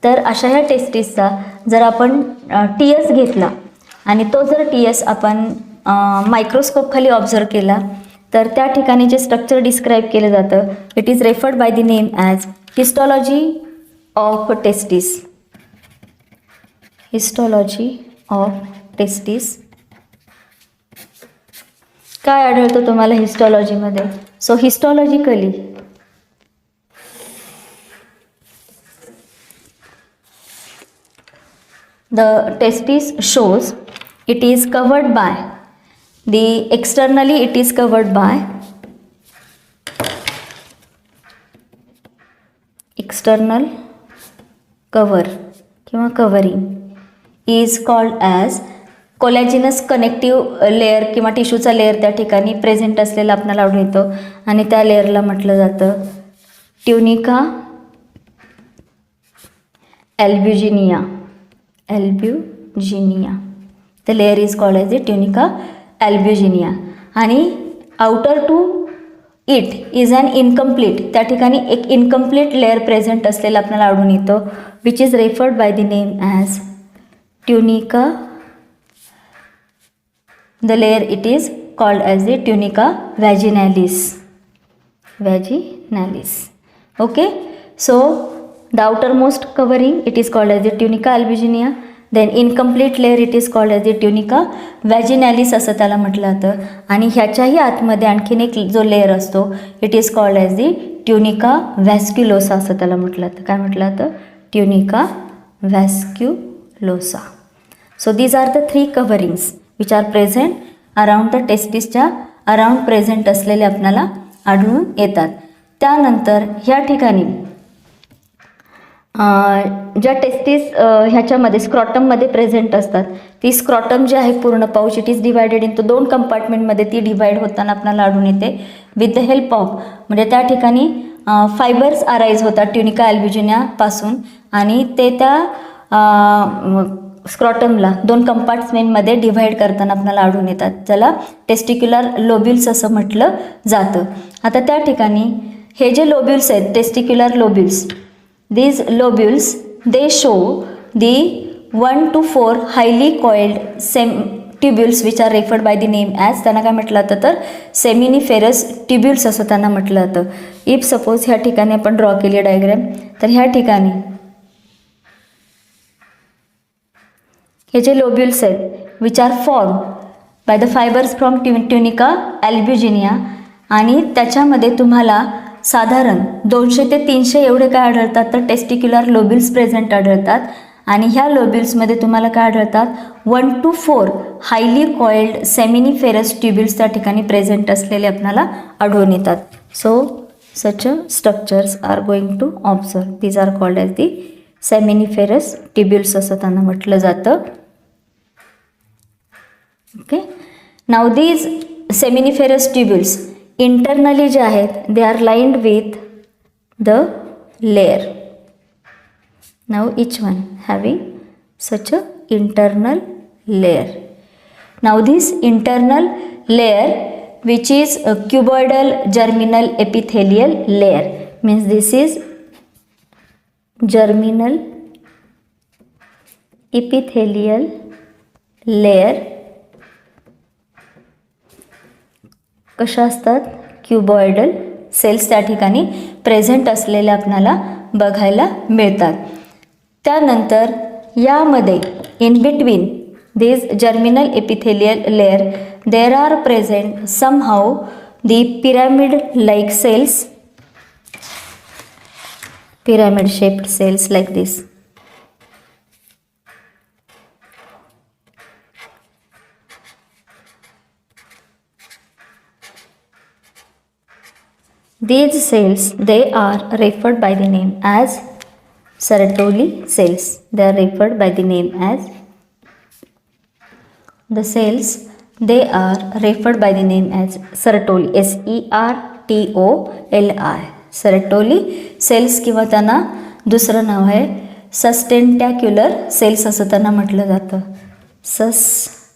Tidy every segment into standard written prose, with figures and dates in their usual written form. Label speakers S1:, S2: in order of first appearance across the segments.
S1: तर अशा ह्या टेस्टिसचा जर आपण TS घेतला आणि तो जर TS आपण मायक्रोस्कोप खाली ऑब्झर्व केला तर त्या ठिकाणी जे स्ट्रक्चर डिस्क्राईब केलं जातं it is referred by the name as histology of testis. Histology of testis. काय आढळतं तुम्हाला हिस्टॉलॉजीमध्ये? So histologically the testis shows it is covered by the externally it is covered by external cover किंवा covering is called as collagenous connective layer किंवा टिश्यूचा layer त्या ठिकाणी present असलेला आपल्याला आढळून येतो आणि त्या लेअरला म्हटलं जातं tunica albuginea. Albuginea. The layer is called as the tunica albuginea. आणि outer to it is an incomplete, त्या ठिकाणी एक इनकम्प्लीट लेअर प्रेझेंट असलेला आपल्याला आढळून येतो which is referred by the name as tunica. The layer it is called as the tunica vaginalis. Vaginalis. Okay. So the outermost covering it is called as the tunica albuginea, then incomplete layer it is called as the tunica vaginalis असं त्याला म्हटलं जातं. आणि ह्याच्याही आतमध्ये आणखीन एक जो layer असतो it is called as the tunica vasculosa असं त्याला म्हटलं जातं. काय म्हटलं जातं? Tunica vasculosa. So these are the 3 coverings which are present around the टेस्टिसच्या अराउंड प्रेझेंट असलेले आपल्याला आढळून येतात. त्यानंतर ह्या ठिकाणी ज्या टेस्टिस ह्याच्यामध्ये स्क्रॉटममध्ये प्रेझेंट असतात ती स्क्रॉटम जी आहे पूर्ण pouch it is divided in तो 2 कंपार्टमेंटमध्ये ती डिवाईड होताना आपल्याला आढळून येते विथ द हेल्प ऑफ म्हणजे त्या ठिकाणी फायबर्स अराईज होतात ट्युनिका अल्ब्युजिनियापासून आणि ते त्या स्क्रॉटमला 2 कंपार्टमेंटमध्ये डिव्हाइड करताना आपल्याला आढळून येतात, ज्याला टेस्टिक्युलर लोब्युल्स असं म्हटलं जातं. आता त्या ठिकाणी हे जे लोब्युल्स आहेत testicular लोब्युल्स, these lobules they show the 1 to 4 highly coiled tubules which are referred by the name as त्यांना काय म्हटलं जातं तर सेमिनिफेरस ट्युब्युल्स असं त्यांना म्हटलं जातं. इफ सपोज ह्या ठिकाणी आपण ड्रॉ केली आहे डायग्रॅम तर ह्या ठिकाणी हे जे लोब्युल्स आहेत which are form by the fibres from tunica albuginea आणि त्याच्यामध्ये तुम्हाला साधारण 200 ते 300 एवढे काय आढळतात तर टेस्टिक्युलर लोब्युल्स प्रेझेंट आढळतात आणि ह्या लोब्युल्समध्ये तुम्हाला काय आढळतात 1 to 4 highly coiled seminiferous tubules त्या ठिकाणी प्रेझेंट असलेले आपल्याला आढळून येतात. So such structures are going to observe. These are called as the seminiferous tubules असं त्यांना म्हटलं जातं. Okay. Now these seminiferous tubules internally जे आहेत they are lined with the layer. Now each one having such a internal layer. Now this internal layer which is a cuboidal germinal epithelial layer means this is germinal epithelial layer. कशा असतात? क्युबॉइडल cells त्या ठिकाणी present असलेले आपल्याला बघायला मिळतात. त्यानंतर यामध्ये in between this germinal epithelial layer there are present somehow the pyramid like cells, pyramid shaped cells like this. These cells they are referred by the name as Sertoli cells. They are referred by the name as the cells. They are referred by the name as Sertoli. SERTOLI. Sertoli cells किंवा त्यांना दुसरं नाव आहे सस्टेंटॅक्युलर cells असं त्यांना म्हटलं जातं. सस्टेंटॅक्युलर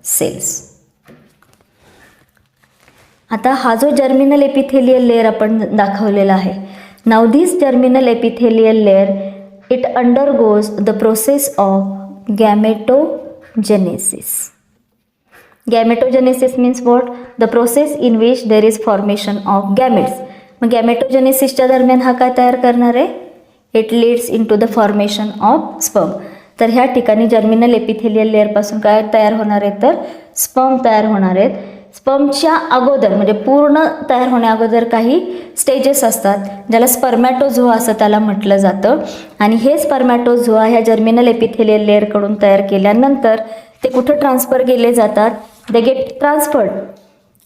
S1: cells. आता हा जो जर्मिनल एपिथेलियल लेअर आपण दाखवलेला आहे Now this terminal epithelial layer, it undergoes the process of gametogenesis. Gametogenesis means what? The process in which there is formation of gametes. मग गॅमेटोजेनेसिसच्या दरम्यान हा काय तयार करणार आहे? It leads into the formation of sperm. तर ह्या ठिकाणी जर्मिनल एपिथेलियल लेअरपासून काय तयार होणार आहे? तर स्पर्म तयार होणार आहेत. स्पर्मच्या अगोदर म्हणजे पूर्ण तयार होण्या अगोदर काही स्टेजेस असतात, ज्याला स्पर्मॅटोझोआ असं त्याला म्हटलं जातं. आणि हे स्पर्मॅटोझोआ ह्या जर्मिनल एपिथेलियल लेअरकडून तयार केल्यानंतर ते कुठं ट्रान्सफर केले जातात? They get transferred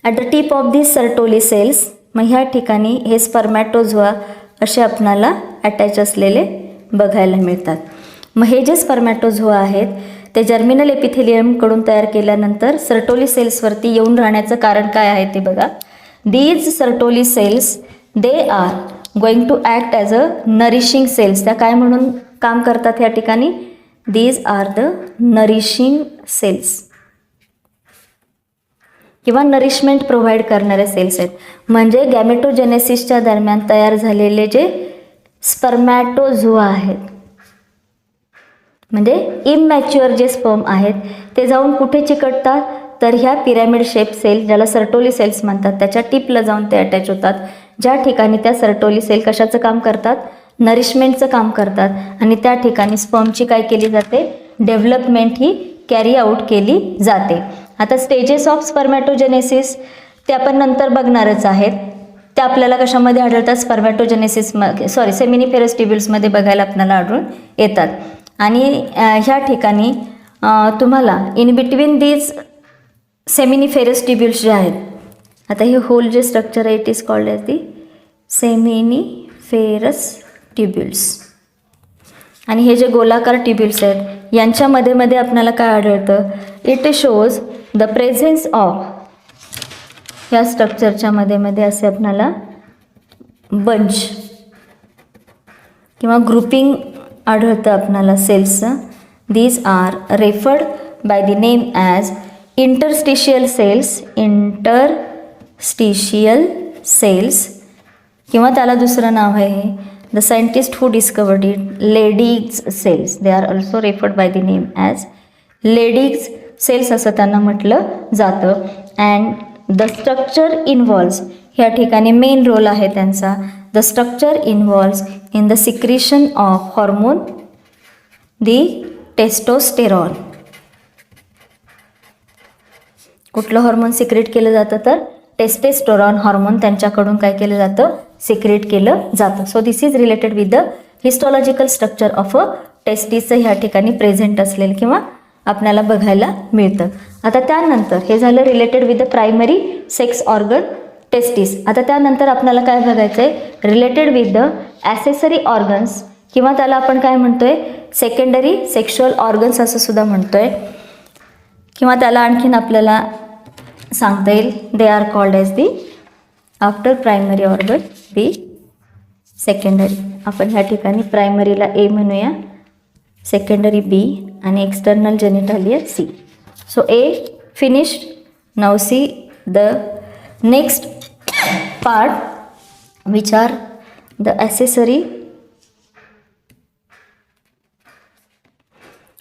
S1: at the tip of this Sertoli cells. मग ह्या ठिकाणी हे स्पर्मॅटोझोआ असे आपणाला अटॅच असलेले बघायला मिळतात. मग हे जे स्पर्मॅटोझोआ आहेत ते जर्मिनल एपिथेलियमकडून तयार केल्यानंतर सर्टोली सेल्सवरती येऊन राहण्याचं कारण काय आहे ते बघा. These Sertoli cells they are going to act as a nourishing cells. त्या काय म्हणून काम करतात या ठिकाणी? These are the nourishing cells किंवा नरिशमेंट प्रोव्हाइड करणारे सेल्स आहेत. म्हणजे गॅमेटोजेनेसिसच्या दरम्यान तयार झालेले जे स्पर्मॅटोझोआ आहेत म्हणजे इमॅच्युअर जे स्पर्म आहेत ते जाऊन कुठे चिकटतात? तर ह्या पिरॅमिड शेप सेल ज्याला सर्टोली सेल्स म्हणतात त्याच्या टिपला जाऊन ते अटॅच होतात, ज्या ठिकाणी त्या सर्टोली सेल कशाचं काम करतात? नरिशमेंटचं काम करतात. आणि त्या ठिकाणी स्पर्मची काय केली जाते? डेव्हलपमेंट ही कॅरी आऊट केली जाते. आता स्टेजेस ऑफ स्पर्मॅटोजेनेसिस ते आपण नंतर बघणारच आहेत. ते आपल्याला कशामध्ये आढळतात? स्पर्मॅटोजेनेसिस सेमिनिफेरस ट्युब्युल्समध्ये बघायला आपल्याला आढळून येतात. आणि ह्या ठिकाणी तुम्हाला in between these seminiferous tubules जे आहेत, आता हे होल जे स्ट्रक्चर आहे it is called as the seminiferous tubules. आणि हे जे गोलाकार ट्युब्युल्स आहेत यांच्यामध्ये मध्ये आपल्याला काय आढळतं? It shows the presence of या स्ट्रक्चरच्या मध्ये असे आपल्याला बंच किंवा ग्रुपिंग आढळतं आपल्याला सेल्सचं. These are referred by the name as interstitial cells. Interstitial cells किंवा त्याला दुसरं नाव आहे the scientist who discovered it Leydig cells. They are also referred by the name as Leydig cells असं त्यांना म्हटलं जातं. अँड द स्ट्रक्चर इन्व्हॉल्व्स ह्या ठिकाणी मेन रोल आहे त्यांचा. The structure involves in the secretion of hormone the testosterone. कुठलं hormone secret केलं जातं? तर टेस्टेस्टोरॉन हॉर्मोन त्यांच्याकडून काय केलं जातं? सिक्रेट केलं जातं. So this is related with the histological structure of a टेस्टिसचं ह्या ठिकाणी प्रेझेंट असलेलं किंवा आपल्याला बघायला मिळतं. आता त्यानंतर हे झालं related with the primary sex organ testis. आता त्यानंतर आपल्याला काय बघायचं आहे? Related with the accessory organs किंवा त्याला आपण काय म्हणतोय? सेकंडरी सेक्शुअल ऑर्गन्स असं सुद्धा म्हणतोय. किंवा त्याला आणखीन आपल्याला सांगता येईल they are called as the after primary organ the secondary. आपण ह्या ठिकाणी प्रायमरीला ए म्हणूया, सेकंडरी बी आणि external genitalia C. So A finished. Now C the next part which are the accessory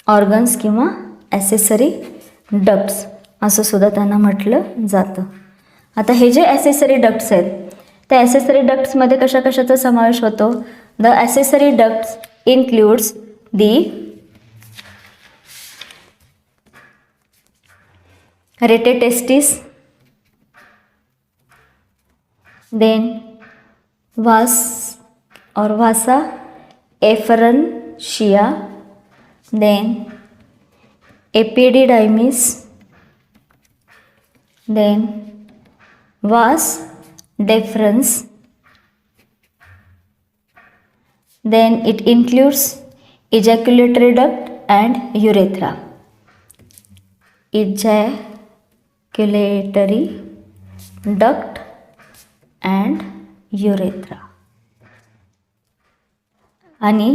S1: organs किंवा ॲसेसरी डक्ट्स असं सुद्धा त्यांना म्हटलं जातं. आता हे जे ॲसेसरी डक्ट्स आहेत त्या ॲसेसरी डक्ट्समध्ये कशा कशाचा समावेश होतो? The accessory ducts includes the rete testis, then vas or vasa efferentia, then epididymis, then vas deferens, then it includes ejaculatory duct and urethra. Ejaculatory duct and urethra. आणि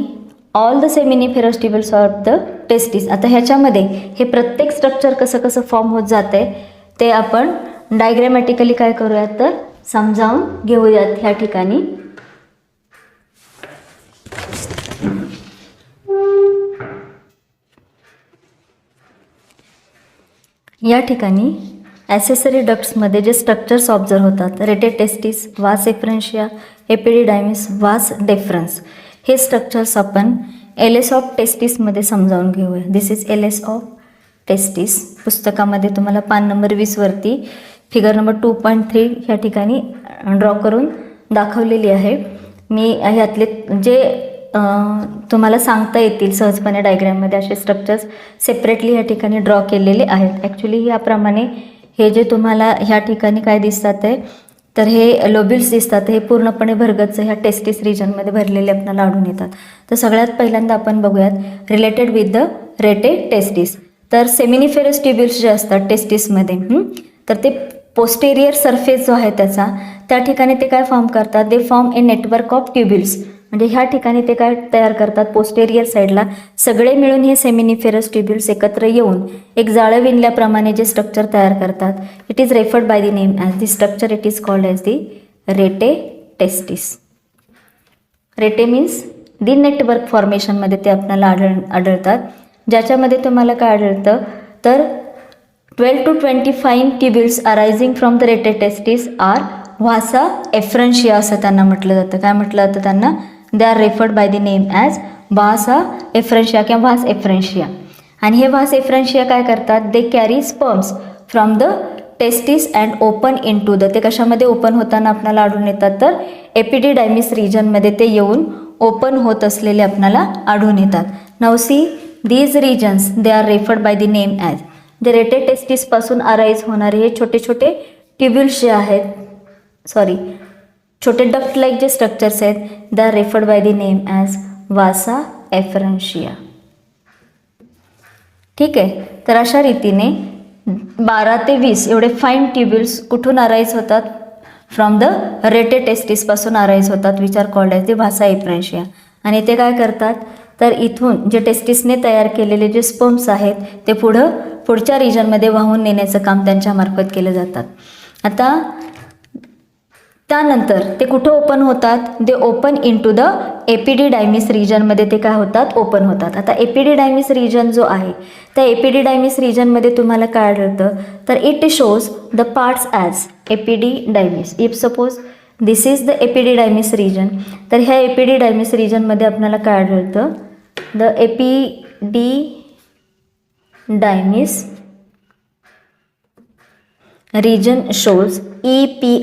S1: all the seminiferous tubules of the testis. आता ह्याच्यामध्ये हे प्रत्येक structure कसं कसं form होत जाते ते आपण डायग्रॅमॅटिकली काय करूयात तर समजावून घेऊयात ह्या ठिकाणी. या ठिकाणी ॲसेसरी डक्ट्समध्ये जे स्ट्रक्चर्स ऑब्झर्व होतात, रेटेड टेस्टिस, वास एफरन्शिया, एपिडिडायमिस, वास डेफरन्स, हे स्ट्रक्चर्स आपण एलेस ऑफ टेस्टिसमध्ये समजावून घेऊया. दिस इज एलेस ऑफ टेस्टिस. पुस्तकामध्ये तुम्हाला पान नंबर 20वरती फिगर नंबर 2.3 ह्या ठिकाणी ड्रॉ करून दाखवलेली आहे. मी ह्यातले जे तुम्हाला सांगता येतील सहजपणे डायग्रॅममध्ये असे स्ट्रक्चर्स सेपरेटली ह्या ठिकाणी ड्रॉ केलेले आहेत. ॲक्च्युली याप्रमाणे हे जे तुम्हाला ह्या ठिकाणी काय दिसतात आहे, तर हे लोब्युल्स दिसतात, हे पूर्णपणे भरगच्च ह्या टेस्टिस रिजनमध्ये भरलेले आपल्याला आढळून येतात. तर सगळ्यात पहिल्यांदा आपण बघूयात related with the rete testis. तर सेमिनिफेरस ट्युब्युल्स जे असतात टेस्टिसमध्ये, तर ते पोस्टेरियर सरफेस जो आहे त्याचा, त्या ठिकाणी ते काय फॉर्म करतात, they form a network of tubules. म्हणजे ह्या ठिकाणी ते काय तयार करतात, पोस्टेरियर साईडला सगळे मिळून हे सेमिनिफेरस ट्युब्युल्स एकत्र येऊन एक जाळं विणल्याप्रमाणे जे स्ट्रक्चर तयार करतात. It is referred by the name as the structure, it is called as the rete testis. Rete means the network फॉर्मेशनमध्ये ते आपल्याला आढळतात, ज्याच्यामध्ये तुम्हाला काय आढळतं, तर 12 to 25 tubules arising from the rete testis are vasa efferentia असं त्यांना म्हटलं जातं. काय म्हटलं जातं त्यांना, they are referred by the name as vasa efferentia किंवा व्हास एफ्रन्शिया. आणि हे व्हास एफ्रन्शिया काय करतात, they carry sperms from the testis and open into the, ते कशामध्ये ओपन होताना आपल्याला आढळून येतात, तर एपिडिडायमिस रिजनमध्ये ते येऊन ओपन होत असलेले आपल्याला आढळून येतात. Now see these regions they are referred by the name as, जे रेटेड टेस्टिसपासून अराईज होणारे हे छोटे छोटे ट्युब्युल्स जे आहेत, छोटे डक्ट लाईक जे स्ट्रक्चर्स आहेत, they are referred by the name as vasa efferentia. ठीक आहे. तर अशा रीतीने 12 ते 20 एवढे फाईन ट्युब्युल्स कुठून अराईज होतात, फ्रॉम द रेटेड टेस्टिसपासून अराईज होतात, which are called as the vasa efferentia. आणि ते काय करतात, तर इथून जे टेस्टिसने तयार केलेले जे स्पर्म्स आहेत ते पुढच्या रिजनमध्ये वाहून नेण्याचं काम त्यांच्यामार्फत केलं जातात. आता त्यानंतर ते कुठं ओपन होतात, they open into the epididymis रिजनमध्ये ते काय होतात, ओपन होतात. आता एपिडिडायमिस रिजन जो आहे, त्या एपिडिडायमिस रिजनमध्ये तुम्हाला काय आढळतं, तर it shows the parts as epididymis. If suppose this is the epididymis region, तर ह्या एपिडिडायमिस रिजनमध्ये आपल्याला काय आढळतं, the epididymis region shows EPIDIDYMIS.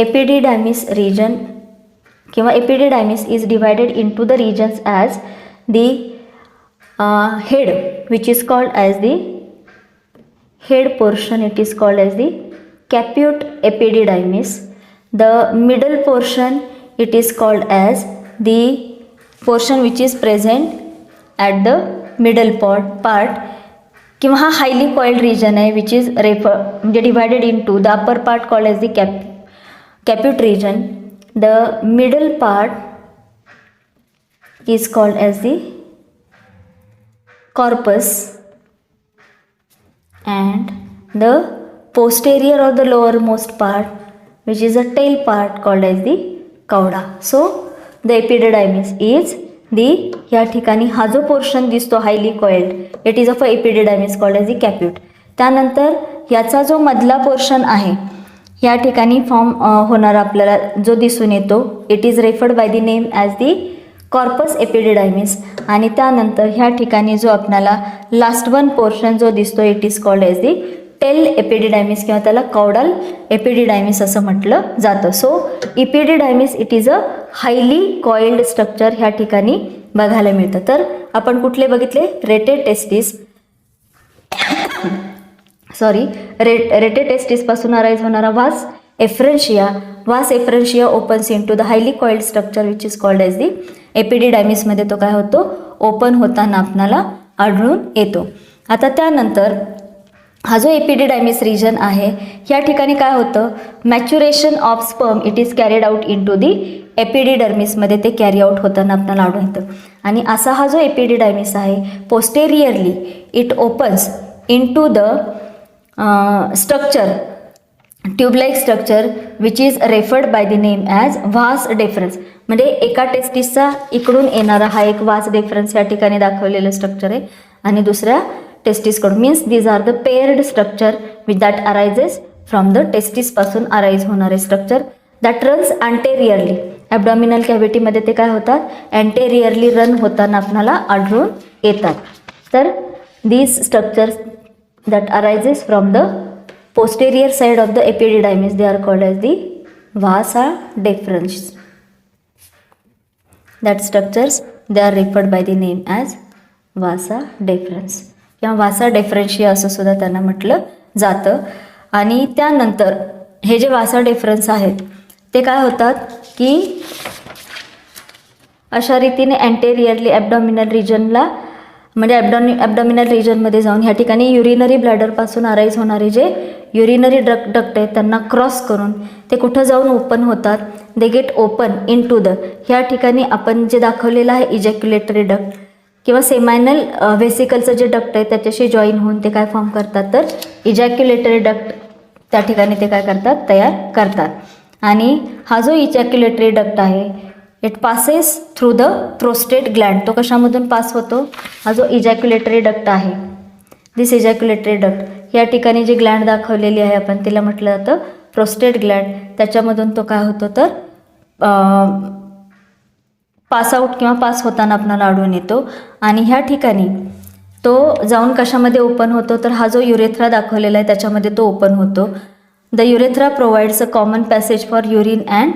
S1: Epididymis region किंवा epididymis is divided into the regions as the head, which is called as the head portion, it is called as the caput epididymis. The middle portion, it is called as the portion which is present at the middle part किंवा हा highly coiled region आहे, which is म्हणजे divided into the upper part called as the caput region. The middle part is called as the corpus and the posterior or the lowermost part which is a tail part called as the cauda. So the epididymis is या ठिकाणी हा जो portion दिसतो highly coiled, it is of a epididymis called as the कॅप्यूट. त्यानंतर याचा जो मधला portion आहे या ठिकाणी फॉर्म होणारा आपल्याला जो दिसून येतो, it is referred by the name as the corpus epididymis. आणि त्यानंतर ह्या ठिकाणी जो आपल्याला लास्ट वन पोर्शन जो दिसतो, it is called as the tail epididymis किंवा त्याला कौडल एपिडिडायमिस असं म्हटलं जातं. So epididymis it is a highly coiled structure ह्या ठिकाणी बघायला मिळतं. तर आपण कुठले बघितले, रेटेड टेस्टिस रेटेड टेस्टिसपासून अराईज होणारा vas efferentia opens into the highly coiled structure which is called as the एपिडिडायमिसमध्ये तो काय होतो, ओपन होताना आपणाला आढळून येतो. आता त्यानंतर हा जो एपिडिडायमिस रिजन आहे या ठिकाणी काय होतं, maturation of sperm it is carried out into the एपिडिडर्मिसमध्ये ते कॅरी आउट होताना आपल्याला आढळून येतं. आणि असा हा जो एपिडिडायमिस आहे posteriorly it opens into the structure tubelike structure which is referred by the name as vas deferens. म्हणजे एका टेस्टिसचा इकडून येणारा हा एक व्हास डेफरन्स या ठिकाणी दाखवलेलं स्ट्रक्चर आहे आणि दुसऱ्या टेस्टिसकडून. Means these are the paired structure which that arises from the टेस्टिसपासून अराईज होणारे structure that runs anteriorly. Abdominal कॅव्हिटीमध्ये ते काय होतात, अँटेरियरली रन होताना आपल्याला आढळून येतात. तर these structures that arises from the posterior side of the epididymis, they are called as the vasa deferens. That structures they are referred by the name as vasa deferens किंवा vasa deferentia असं सुद्धा त्यांना म्हटलं जातं. आणि त्यानंतर हे जे vasa deferens आहेत ते काय होतात की अशा रीतीने अँटेरियरली ॲबडॉमिनल रिजनला म्हणजे ॲबडॉमिनल रिजनमध्ये जाऊन ह्या ठिकाणी युरिनरी ब्लॅडरपासून अराईज होणारे जे युरिनरी डक्ट आहेत त्यांना क्रॉस करून ते कुठं जाऊन ओपन होतात, they get open into the, ह्या ठिकाणी आपण जे दाखवलेलं आहे इजॅक्युलेटरी डक्ट किंवा सेमायनल व्हेसिकलचं जे डक्ट आहे त्याच्याशी जॉईन होऊन ते काय फॉर्म करतात, तर इजॅक्युलेटरी डक्ट त्या ठिकाणी ते काय करतात, तयार करतात. आणि हा जो इजॅक्युलेटरी डक्ट आहे it passes through the prostate Gland. तो कशामधून पास होतो, हा जो इजॅक्युलेटरी डक्ट आहे दिस इजॅक्युलेटरी डक्ट या ठिकाणी जी ग्लँड दाखवलेली आहे आपण तिला म्हटलं जातं प्रोस्टेट ग्लँड. त्याच्यामधून तो काय होतो तर पास आउट किंवा पास होताना आपल्याला आढळून येतो. आणि ह्या ठिकाणी तो जाऊन कशामध्ये ओपन होतो तर हा जो युरेथ्रा दाखवलेला आहे त्याच्यामध्ये तो ओपन होतो. The urethra provides a common passage for urine and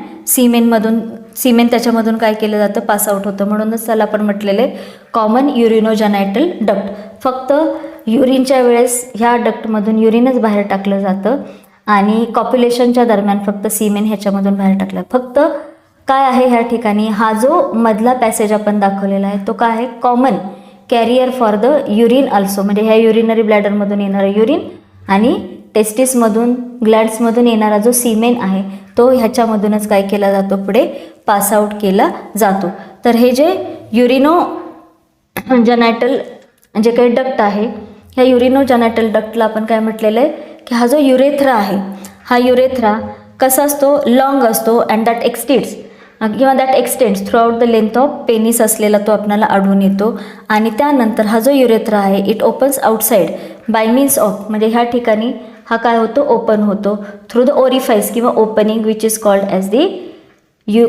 S1: semen त्याच्यामधून काय केलं जातं, पास आउट होतं. म्हणूनच त्याला आपण म्हटलेले कॉमन युरिनोजेनायटल डक्ट. फक्त युरिनच्या वेळेस ह्या डक्टमधून युरिनच बाहेर टाकलं जातं आणि कॉप्युलेशनच्या दरम्यान फक्त सिमेन ह्याच्यामधून बाहेर टाकलं. फक्त काय आहे ह्या ठिकाणी हा जो मधला पॅसेज आपण दाखवलेला आहे तो काय आहे, common carrier for the urine also. म्हणजे ह्या युरिनरी ब्लॅडरमधून येणारं युरिन आणि टेस्टिसमधून ग्लॅड्समधून येणारा जो सिमेन आहे तो ह्याच्यामधूनच काय केला जातो, पुढे पास आउट केला जातो. तर हे जे युरिनोजेनायटल जे काही डक्ट आहे ह्या युरिनोजेनायटल डक्टला आपण काय म्हटलेलं आहे की हा जो युरेथ्रा आहे हा युरेथ्रा कसा असतो, लॉंग असतो अँड दॅट एक्सटेंड्स किंवा that x tends throughout the length of penis असलेला तो आपल्याला आढळून येतो. आणि त्यानंतर हा जो युरेथ्रा आहे it opens outside by means of, म्हणजे ह्या ठिकाणी हा काय होतो, ओपन होतो थ्रू द ओरिफाईस किंवा opening which is called as the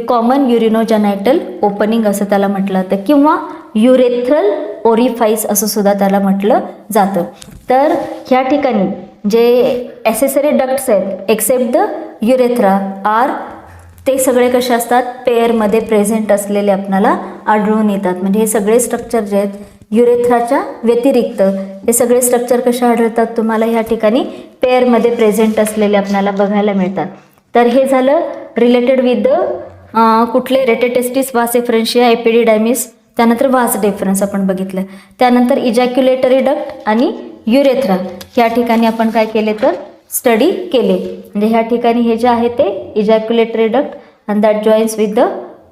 S1: common urinogenital opening असं त्याला म्हटलं जातं किंवा युरेथ्रल ओरिफाईस असं सुद्धा त्याला म्हटलं जातं. तर ह्या ठिकाणी जे ॲसेसरी डक्ट्स आहेत एक्सेप्ट द युरेथ्रा आर ते सगळे कसे असतात, पेअरमध्ये प्रेझेंट असलेले आपल्याला आढळून येतात. म्हणजे हे सगळे स्ट्रक्चर जे आहेत युरेथ्राच्या व्यतिरिक्त हे सगळे स्ट्रक्चर कसे आढळतात तुम्हाला ह्या ठिकाणी पेअरमध्ये प्रेझेंट असलेले आपल्याला बघायला मिळतात. तर हे झालं रिलेटेड विथ द कुठले रेटेटेस्टिस वास एफरेन्शिया एपिडिडायमिस, त्यानंतर वास डेफरन्स आपण बघितलं. त्यानंतर इजॅक्युलेटरी डक्ट आणि युरेथ्रा ह्या ठिकाणी आपण काय केले तर स्टडी केले. म्हणजे ह्या ठिकाणी हे जे आहे ते ejaculatory duct and that joins with the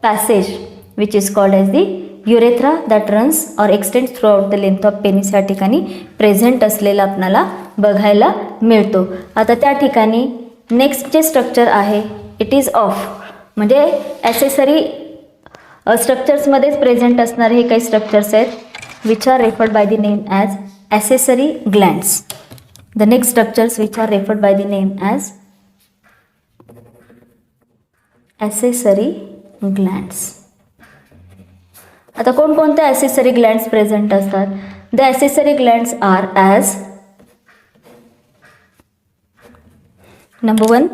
S1: passage which is called as the urethra that runs or extends throughout the length of penis या ठिकाणी प्रेझेंट असलेला आपल्याला बघायला मिळतो. आता त्या ठिकाणी नेक्स्ट जे स्ट्रक्चर आहे इट इज ऑफ, म्हणजे ॲसेसरी स्ट्रक्चर्समध्येच प्रेझेंट असणारे हे काही स्ट्रक्चर्स आहेत which are referred by the name as accessory glands. The next structures which are referred by the name as accessory glands. आता कोणकोणत्या accessory glands प्रेझेंट असतात? The accessory glands are as number 1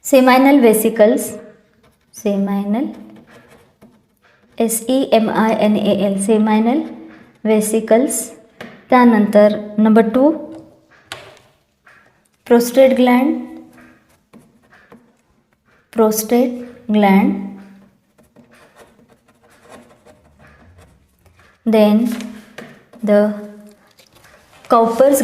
S1: seminal vesicles, seminal SEMINAL seminal vesicles. त्यानंतर number 2 prostate gland, then the Cowper's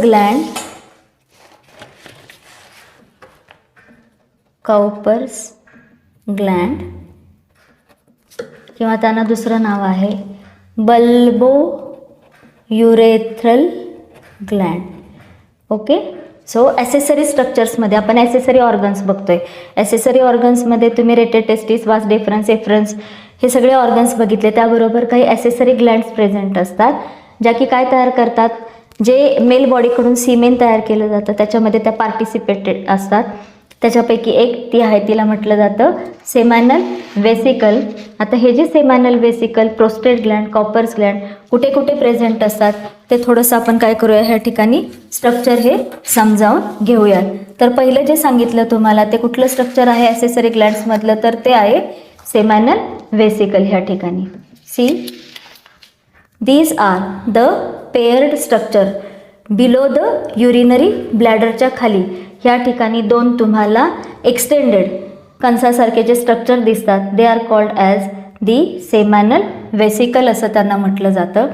S1: gland किंवा त्यांना दुसरं नाव आहे bulbourethral gland. Okay. So accessory स्ट्रक्चर्समध्ये आपण ॲसेसरी ऑर्गन्स बघतोय. ॲसेसरी ऑर्गन्समध्ये तुम्ही रेटेड टेस्टिस, वास डेफरन्स, एफरन्स हे सगळे ऑर्गन्स बघितले. त्याबरोबर काही ॲसेसरी ग्लँड्स प्रेझेंट असतात ज्या की काय तयार करतात, जे मेल बॉडीकडून सीमेन तयार केलं जातं त्याच्यामध्ये त्या पार्टिसिपेटेड असतात. त्याच्यापैकी एक ती आहे, तिला म्हटलं जातं सेमॅनल वेसिकल. आता हे जे seminal vesicle, prostate gland, Cowper's gland कुठे कुठे प्रेझेंट असतात ते थोडंसं आपण काय करूया ह्या ठिकाणी स्ट्रक्चर हे समजावून घेऊयात. तर पहिलं जे सांगितलं तुम्हाला ते कुठलं स्ट्रक्चर आहे ॲसेसरी ग्लँड्समधलं, तर ते आहे सेमॅनल वेसिकल. ह्या ठिकाणी see these are the paired structure below the urinary ब्लॅडरच्या खाली ह्या ठिकाणी दोन तुम्हाला एक्सटेंडेड कंसासारखे जे स्ट्रक्चर दिसतात they are called as the seminal vesicle असं त्यांना म्हटलं जातं.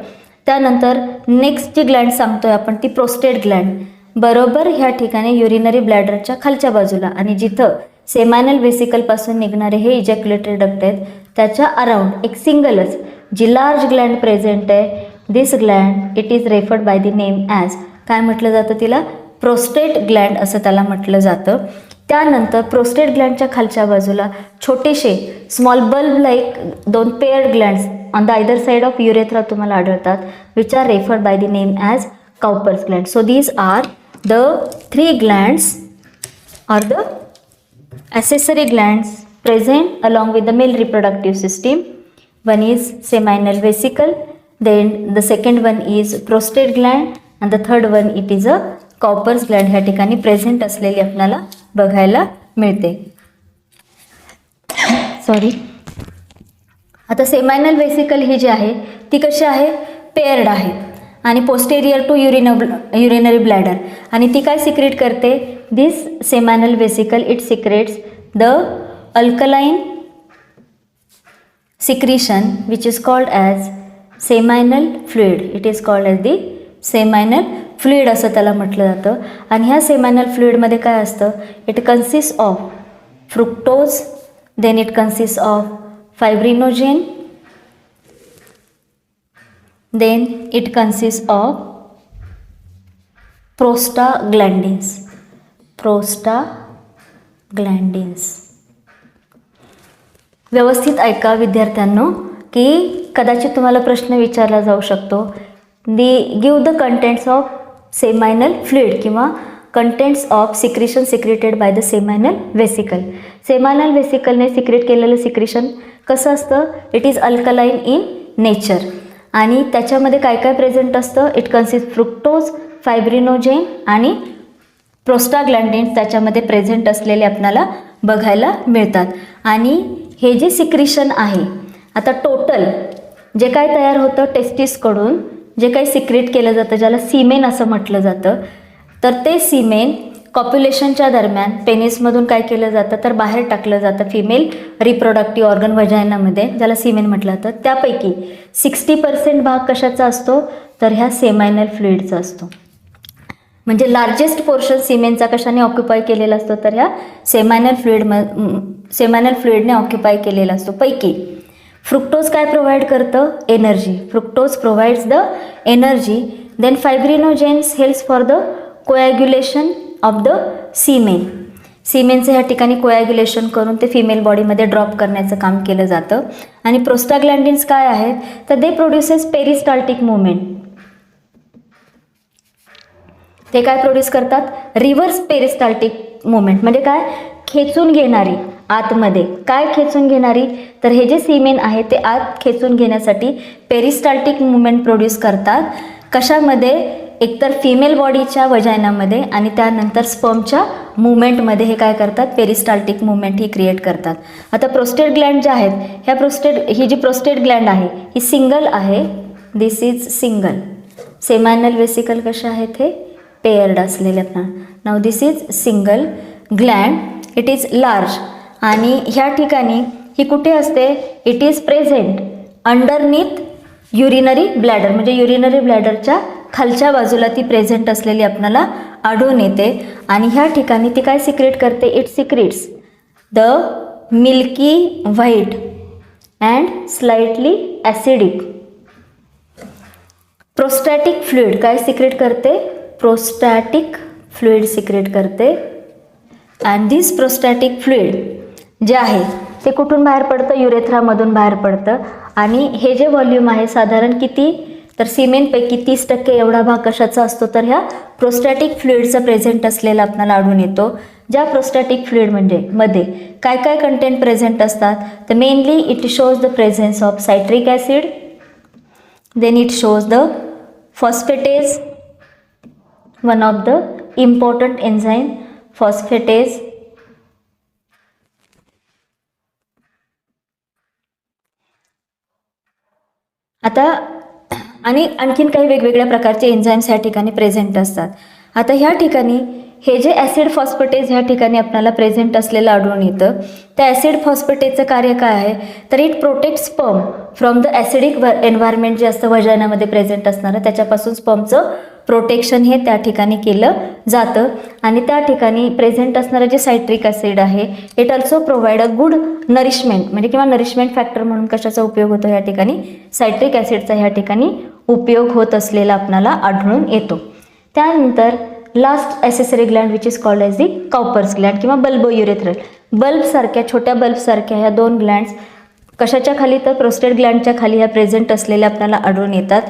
S1: त्यानंतर नेक्स्ट जी ग्लँड सांगतोय आपण ती प्रोस्टेट ग्लँड, बरोबर ह्या ठिकाणी युरिनरी ब्लॅडरच्या खालच्या बाजूला आणि जिथं सेमॅनल वेसिकलपासून निघणारे हे इजॅक्युलेटरी डक्ट आहेत त्याच्या अराउंड एक सिंगलच जी लार्ज ग्लँड प्रेझेंट आहे. This gland it is referred by the name as काय म्हटलं जातं तिला, प्रोस्टेट ग्लँड असं त्याला म्हटलं जातं. त्यानंतर प्रोस्टेट ग्लँडच्या खालच्या बाजूला छोटेसे स्मॉल बल्ब लाईक दोन paired glands on the either side of urethra तुम्हाला आढळतात which are referred by the name as Cowper's gland. So these are the 3 glands or the accessory glands present along with the male reproductive system. One is seminal vesicle, then the second one is prostate gland and the third one it is a Cowper's gland. ह्या ठिकाणी present असलेली आपल्याला बघायला मिळते. Sorry. आता सेमायनल vesicle ही जी आहे ती कशी आहे, पेअर्ड आहे आणि पोस्टेरियर टू युरिनरी ब्लॅडर आणि ती काय सिक्रेट करते, this seminal vesicle it secretes the alkaline secretion which is called as seminal fluid. It is called as the seminal fluid असं त्याला म्हटलं जातं. आणि ह्या सेमायनल फ्लुइडमध्ये काय असतं, it consist of fructose, then it consist of fibrinogen, then it consists of prostaglandins. व्यवस्थित ऐका विद्यार्थ्यांनो की कदाचित तुम्हाला प्रश्न विचारला जाऊ शकतो, give the contents of seminal fluid किंवा contents of secretion secreted by the seminal vesicle. Seminal वेसिकलने सिक्रेट केलेलं सिक्रिशन कसं असतं, it is alkaline in nature आणि त्याच्यामध्ये काय काय प्रेझेंट असतं, इट कन्सिस्ट फ्रुक्टोज, फायब्रिनोजेन आणि प्रोस्टाग्लँडिन्स त्याच्यामध्ये प्रेझेंट असलेले आपल्याला बघायला मिळतात. आणि हे जे सिक्रिशन आहे आता टोटल जे काय तयार होतं टेस्टिसकडून जे काही सिक्रेट केलं जातं ज्याला सीमेन असं म्हटलं जातं, तर ते सीमेन कॉप्युलेशनच्या दरम्यान पेनिसमधून काय केलं जातं तर बाहेर टाकलं जातं फिमेल रिप्रोडक्टिव्ह ऑर्गन वजायनामध्ये ज्याला सीमेन म्हटलं जातं. त्यापैकी 60% भाग कशाचा असतो तर ह्या सेमायनल फ्लुइडचा असतो. म्हणजे लार्जेस्ट पोर्शन सीमेनचा कशाने ऑक्युपाय केलेला असतो तर ह्या सेमायनल फ्लुइडने ऑक्युपाय केलेला असतो. पैकी फ्रुक्टोज काय प्रोव्हाइड करतं, energy. Fructose provides the energy. Then fibrinogens helps for the coagulation of the semen. सीमेनचं ह्या ठिकाणी कोॲग्युलेशन करून ते फिमेल बॉडीमध्ये ड्रॉप करण्याचं काम केलं जातं. आणि प्रोस्टाग्लँडिन्स काय आहेत तर दे प्रोड्युसेस पेरिस्टाल्टिक मुवमेंट. ते काय प्रोड्यूस करतात, रिव्हर्स पेरिस्टाल्टिक मुवमेंट. म्हणजे काय, खेचून घेणारी आतमध्ये. काय खेचून घेणारी तर हे जे सीमेन आहे ते आत खेचून घेण्यासाठी पेरिस्टाल्टिक मुवमेंट प्रोड्यूस करतात. कशामध्ये, एकतर फिमेल बॉडीच्या वजायनामध्ये आणि त्यानंतर स्पर्मच्या मुवमेंटमध्ये हे काय करतात, पेरिस्टाल्टिक मुवमेंट ही क्रिएट करतात. आता प्रोस्टेट ग्लँड ज्या आहेत ह्या ही जी प्रोस्टेट ग्लँड आहे ही सिंगल आहे. This is single. Seminal vesicle कशा आहेत, हे पेअर्ड असलेले आपला. नाव this is single gland. It is large आणि ह्या ठिकाणी ही कुठे असते, it is present underneath urinary bladder. म्हणजे युरिनरी ब्लॅडरच्या खालच्या बाजूला ती प्रेझेंट असलेली आपल्याला आढळून येते. आणि ह्या ठिकाणी ती काय सिक्रेट करते, it secretes the milky white and slightly acidic prostatic fluid. काय सिक्रेट करते, प्रोस्टॅटिक फ्लुइड सिक्रेट करते. अँड दिस प्रोस्टॅटिक फ्लुइड जे आहे ते कुठून बाहेर पडतं, युरेथ्रामधून बाहेर पडतं. आणि हे जे व्हॉल्यूम आहे साधारण किती, तर सिमेनपैकी 30% एवढा भाग कशाचा असतो, तर ह्या प्रोस्टॅटिक फ्लुइडचा प्रेझेंट असलेला आपल्याला आढळून येतो. ज्या प्रोस्टॅटिक फ्लुइड मध्ये काय काय कंटेंट प्रेझेंट असतात, तर mainly it shows the presence of citric acid, then it shows the phosphatase, one of the important enzyme phosphatase. आता आणि आणखीन काही वेगवेगळ्या प्रकारचे एन्झाईम्स ह्या ठिकाणी प्रेझेंट असतात. आता ह्या ठिकाणी हे जे ॲसिड फॉस्फेटेज ह्या ठिकाणी आपल्याला प्रेझेंट असलेलं आढळून येतं, त्या ॲसिड फॉस्फेटेजचं कार्य काय आहे, तर it protect sperm from the acidic environment जे असतं वजानामध्ये प्रेझेंट असणारं, त्याच्यापासून स्पर्मचं प्रोटेक्शन हे त्या ठिकाणी केलं जातं. आणि त्या ठिकाणी प्रेझेंट असणारं जे सायट्रिक ॲसिड आहे it also provide a good nourishment, म्हणजे किंवा नरिशमेंट फॅक्टर म्हणून कशाचा उपयोग होतो ह्या ठिकाणी, सायट्रिक ॲसिडचा ह्या ठिकाणी उपयोग होत असलेला आपल्याला आढळून येतो. त्यानंतर last accessory gland which is called as the Cowper's gland किंवा बल्बोयुरेथ्रल. बल्बसारख्या छोट्या बल्बसारख्या ह्या दोन ग्लँड्स कशाच्या खाली, तर प्रोस्टेट ग्लँडच्या खाली ह्या प्रेझेंट असलेल्या आपल्याला आढळून येतात.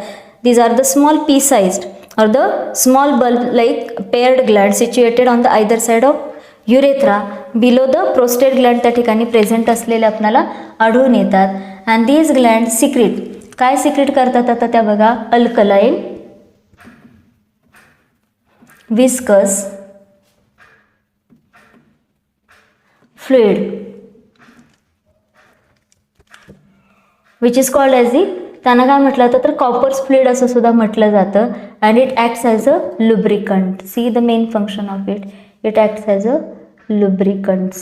S1: These are the small pea sized or the small bulb like paired gland situated on the either side of urethra below the prostate gland त्या ठिकाणी प्रेझेंट असलेले आपल्याला आढळून येतात. अँड दीज ग्लँड सिक्रेट, काय सिक्रेट करतात आता त्या बघा, alkaline, viscous fluid which is called as दी, त्यांना काय म्हटलं जातं तर कॉपर्स फ्लुइड असं सुद्धा म्हटलं जातं. And it acts as a lubricant. See the main function of it, it acts as a lubricants,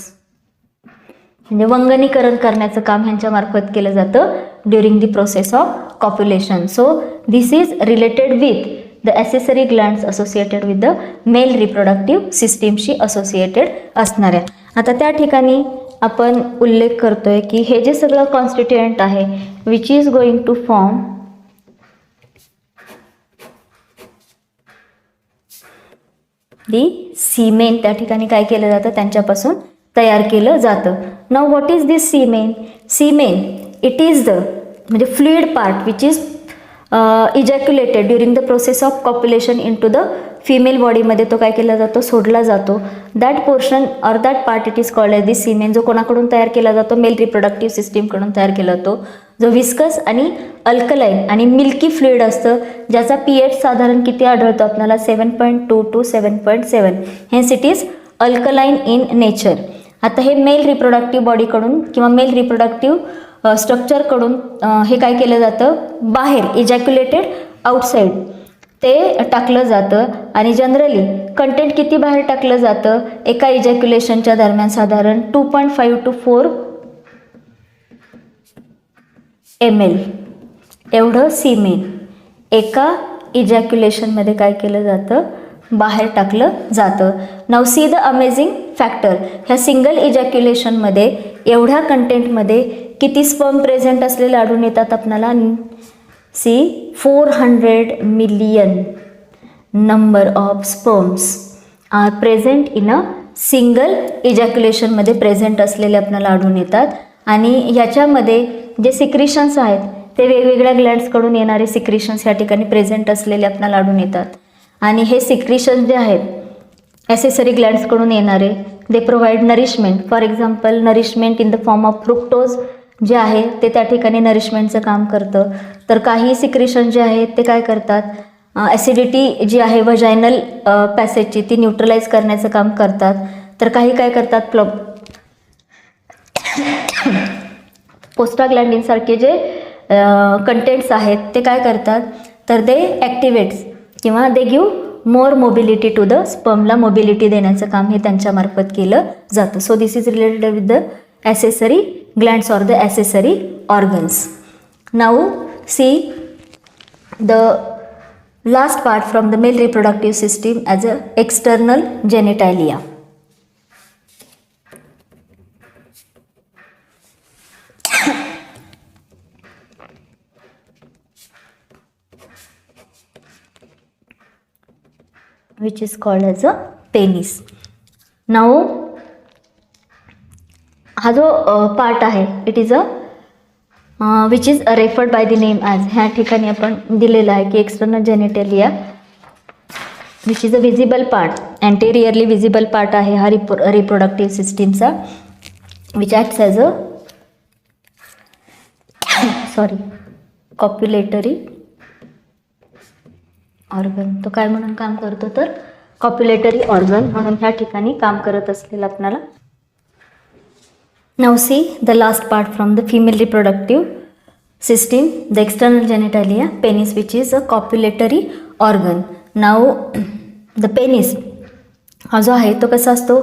S1: म्हणजे वंगनीकरण करण्याचं काम ह्यांच्या मार्फत केलं जातं during the process of copulation. So this is related with the accessory glands associated with the male reproductive सिस्टीमशी associated असणाऱ्या. आता त्या ठिकाणी आपण उल्लेख करतोय की हे जे सगळं कॉन्स्टिट्युएंट आहे which is going to form the semen, त्या ठिकाणी काय केलं जातं, त्यांच्यापासून तयार केलं जातं. Now what is this semen? Semen it is the, म्हणजे fluid part which is ejaculated during the process of copulation into the female बॉडीमध्ये तो काय केला जातो, सोडला जातो. That portion or that part it is called as the semen, जो कोणाकडून तयार केला जातो, मेल रिप्रोडक्टिव्ह सिस्टीमकडून तयार केला जातो, जो विस्कस आणि अल्कलाइन आणि मिल्की फ्लुइड असतं, ज्याचा pH साधारण किती आढळतो आपल्याला 7.2 to 7.7. Hence it is alkaline in nature. आता हे मेल रिप्रोडक्टिव्ह बॉडीकडून किंवा मेल रिप्रोडक्टिव्ह स्ट्रक्चरकडून हे काय केलं जातं, बाहेर इजॅक्युलेटेड आउटसाईड ते टाकलं जातं. आणि जनरली कंटेंट किती बाहेर टाकलं जातं, एका इजॅक्युलेशनच्या दरम्यान साधारण 2.5 to 4 ml एवढं सीमेन एका इजॅक्युलेशनमध्ये काय केलं जातं, बाहेर टाकलं जातं. Now see the amazing factor, ह्या सिंगल इजॅक्युलेशनमध्ये एवढ्या कंटेंटमध्ये किती स्पर्म प्रेझेंट असलेले आढळून येतात आपल्याला. See 400 million number of sperms are present in a single ejaculation मध्ये प्रेझेंट असलेले आपल्याला आढळून येतात. आणि ह्याच्यामध्ये जे सिक्रिशन्स आहेत ते वेगवेगळ्या ग्लँड्सकडून येणारे सिक्रिशन्स या ठिकाणी प्रेझेंट असलेले आपल्याला आढळून येतात. आणि हे सिक्रिशन्स जे आहेत ॲसेसरी ग्लँड्सकडून येणारे they provide nourishment. For example nourishment in the form of fructose जे आहे ते त्या ठिकाणी नरिशमेंटचं काम करतं. तर काही सिक्रिशन जे आहेत ते काय करतात, ॲसिडिटी जी आहे वजायनल पॅसेजची ती न्यूट्रलाइज करण्याचं काम करतात. तर काही काय करतात, पोस्टाग्लँडिनसारखे जे कंटेंट्स आहेत ते काय करतात, तर दे ॲक्टिवेट्स किंवा they give more mobility to the स्पर्मला मोबिलिटी देण्याचं काम हे त्यांच्यामार्फत केलं जातं. So this is related with the accessory glands or the accessory organs. Now see the last part from the male reproductive system as a external genitalia. which is called as a penis. Now हा जो part आहे it is which is referred by the name as, ह्या ठिकाणी आपण दिलेलं आहे की external genitalia which is a visible part, anteriorly visible part आहे हा रिप्रोडक्टिव्ह सिस्टीमचा, which acts as a copulatory organ. तो काय म्हणून काम करतो तर कॉप्युलेटरी ऑर्गन म्हणून ह्या ठिकाणी काम करत असलेलं आपल्याला. Now see the last part from the female reproductive system, the external genitalia, penis, which is a copulatory organ. Now the penis हा जो आहे तो कसा असतो,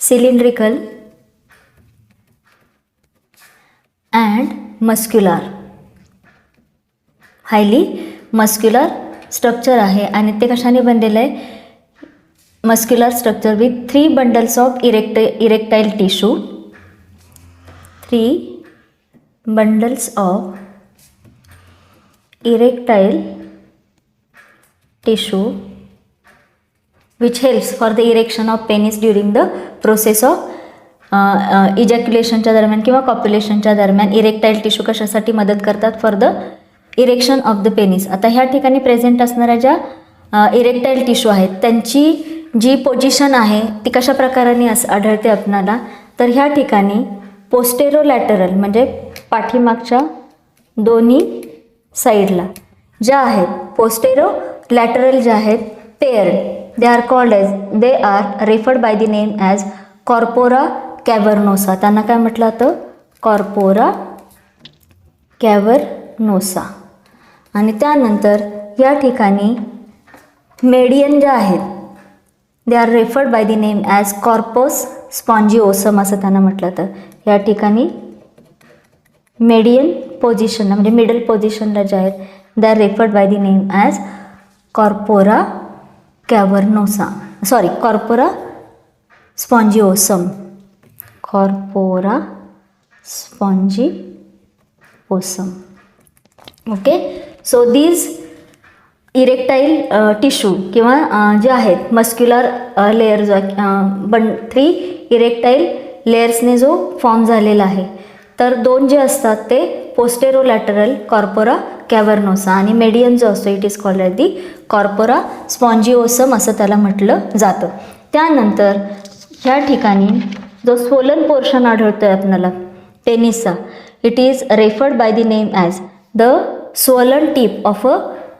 S1: cylindrical and muscular, highly muscular structure आहे आणि ते कशाने बनलेलं आहे, muscular structure with 3 bundles of erectile tissue, 3 bundles of erectile tissue which helps for the erection of penis during the process of इजॅक्युलेशनच्या दरम्यान किंवा कॉप्युलेशनच्या दरम्यान इरेक्टाईल टिश्यू कशासाठी मदत करतात, for the erection of the penis. आता ह्या ठिकाणी प्रेझेंट असणाऱ्या ज्या इरेक्टाईल टिश्यू आहेत त्यांची जी पोझिशन आहे ती कशा प्रकाराने आढळते आपणाला, तर ह्या ठिकाणी पोस्टेरोलॅटरल म्हणजे पाठीमागच्या दोन्ही साईडला ज्या आहेत, पोस्टेरोलॅटरल ज्या आहेत paired, they are called as, they are referred by the name as corpora cavernosa. त्यांना काय म्हटलं जातं, कॉर्पोरा कॅव्हर्नोसा. आणि त्यानंतर या ठिकाणी मेडियन ज्या आहेत they are referred by the name as corpus spongiosum असं त्यांना म्हटलं तर. या ठिकाणी मेडियन पोझिशनला म्हणजे मिडल पोझिशनला जे आहेत they are referred by the name as corpora cavernosa, corpora spongiosum, corpora spongiosum. Okay, so these erectile tissue किंवा जे आहेत मस्क्युलर लेअर जो 3 इरेक्टाईल लेयर्सने जो फॉर्म झालेला आहे, तर 2 जे असतात ते पोस्टेरोलॅटरल कॉर्पोरा कॅव्हर्नोसा आणि मेडियन जो असतो it is called as the corpora spongiosum असं त्याला म्हटलं जातं. त्यानंतर ह्या ठिकाणी जो स्वोलन पोर्शन आढळतो आहे आपल्याला पेनिसचा, it is referred by the name as the swollen tip of a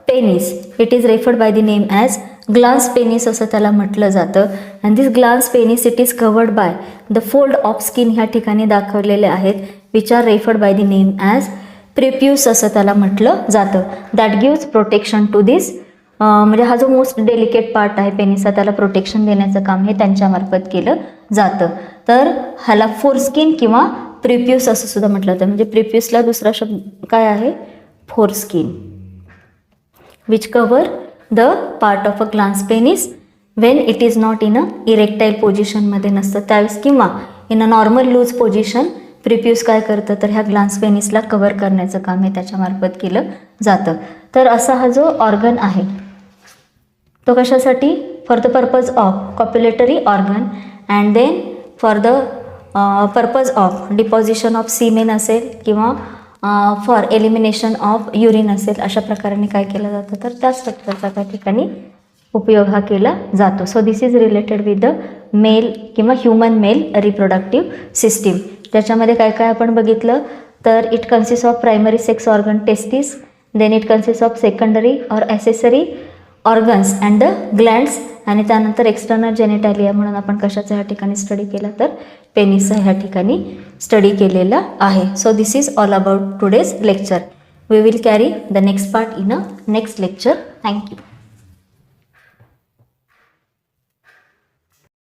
S1: penis, it is referred by the name as glans penis असं त्याला म्हटलं जातं. And this glans penis it is covered by the fold of skin ह्या ठिकाणी दाखवलेले आहेत, which are referred by the name as prepuce असं त्याला म्हटलं जातं. That gives protection to this, म्हणजे हा जो मोस्ट डेलिकेट पार्ट आहे पेनिसचा त्याला प्रोटेक्शन देण्याचं काम हे त्यांच्यामार्फत केलं जातं. तर ह्याला फोरस्किन किंवा प्रिप्यूस असं सुद्धा म्हटलं जातं. म्हणजे प्रिप्यूसला दुसरा शब्द काय आहे, foreskin, which cover the part of a glans penis when it is not in a erectile position मध्ये नसतं त्यावेळेस किंवा in a normal loose position prepuce काय करतं तर ह्या ग्लान्स पेनिसला कव्हर करण्याचं काम हे त्याच्यामार्फत केलं जातं. तर असा हा जो ऑर्गन आहे तो कशासाठी, for the purpose of copulatory organ and then for the purpose of deposition of semen असेल किंवा फॉर एलिमिनेशन ऑफ युरिन असेल, अशा प्रकाराने काय केलं जातं तर त्या स्ट्रक्चरचा त्या ठिकाणी उपयोग हा केला जातो. So this is related with the male किंवा ह्युमन मेल रिप्रोडक्टिव्ह सिस्टीम. त्याच्यामध्ये काय काय आपण बघितलं तर it consist of primary sex organ testis, then it consist of secondary or accessory organs and the glands, आणि त्यानंतर एक्सटर्नल जेनिटालिया म्हणून आपण कशाचा ह्या ठिकाणी स्टडी केला तर पेनिसचा ह्या ठिकाणी स्टडी केलेला आहे. So this is all about today's lecture. We will carry the next part in a next lecture. Thank you.